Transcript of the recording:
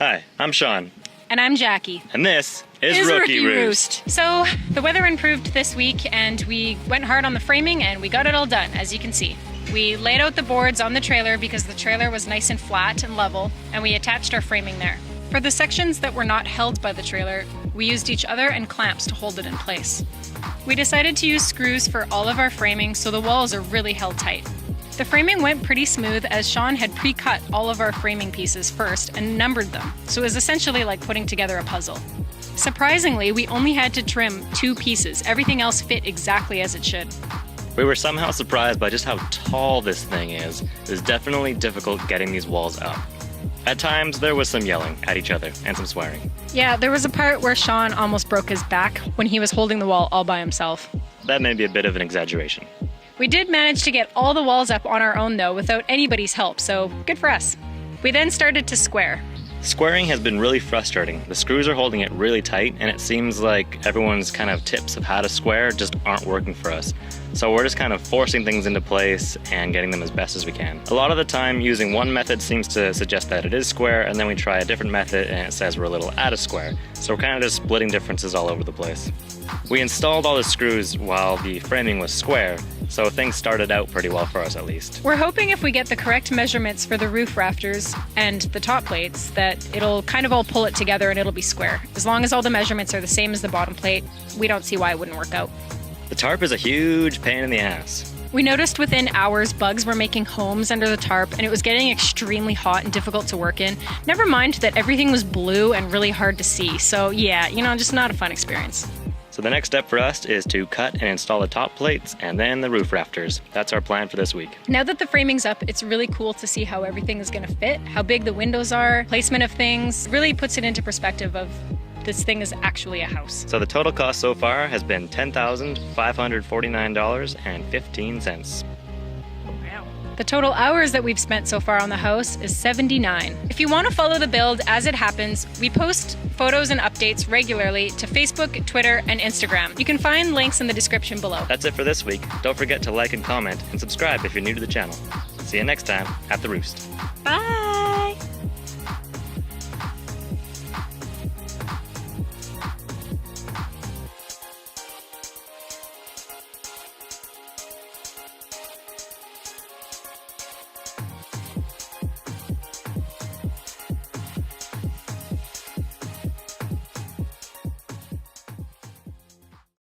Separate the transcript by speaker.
Speaker 1: Hi, I'm Sean,
Speaker 2: And I'm Jackie.
Speaker 1: and this is Rookie Roost.
Speaker 2: So the weather improved this week and we went hard on the framing and we got it all done, as you can see. We laid out the boards on the trailer because the trailer was nice and flat and level, and we attached our framing there. For the sections that were not held by the trailer, we used each other and clamps to hold it in place. We decided to use screws for all of our framing so the walls are really held tight. The framing went pretty smooth as Sean had pre-cut all of our framing pieces first and numbered them, so it was essentially like putting together a puzzle. Surprisingly, we only had to trim 2 pieces. Everything else fit exactly as it should.
Speaker 1: We were somehow surprised by just how tall this thing is. It was definitely difficult getting these walls up. At times, there was some yelling at each other and some swearing.
Speaker 2: Yeah, there was a part where Sean almost broke his back when he was holding the wall all by himself.
Speaker 1: That may be a bit of an exaggeration.
Speaker 2: We did manage to get all the walls up on our own though, without anybody's help, so good for us. We then started to square.
Speaker 1: Squaring has been really frustrating. The screws are holding it really tight, and it seems like everyone's kind of tips of how to square just aren't working for us. So we're just kind of forcing things into place and getting them as best as we can. A lot of the time, using one method seems to suggest that it is square, and then we try a different method and it says we're a little out of square. So we're kind of just splitting differences all over the place. We installed all the screws while the framing was square, so things started out pretty well for us at least.
Speaker 2: We're hoping if we get the correct measurements for the roof rafters and the top plates that it'll kind of all pull it together and it'll be square. As long as all the measurements are the same as the bottom plate, we don't see why it wouldn't work out.
Speaker 1: The tarp is a huge pain in the ass.
Speaker 2: We noticed within hours bugs were making homes under the tarp and it was getting extremely hot and difficult to work in. Never mind that everything was blue and really hard to see. So yeah, just not a fun experience.
Speaker 1: So the next step for us is to cut and install the top plates and then the roof rafters. That's our plan for this week.
Speaker 2: Now that the framing's up, it's really cool to see how everything is going to fit, how big the windows are, placement of things. Really puts it into perspective of this thing is actually a house.
Speaker 1: So the total cost so far has been $10,549.15.
Speaker 2: The total hours that we've spent so far on the house is 79. If you want to follow the build as it happens, we post photos and updates regularly to Facebook, Twitter, and Instagram. You can find links in the description below.
Speaker 1: That's it for this week. Don't forget to like and comment and subscribe if you're new to the channel. See you next time at The Roost.
Speaker 2: Bye!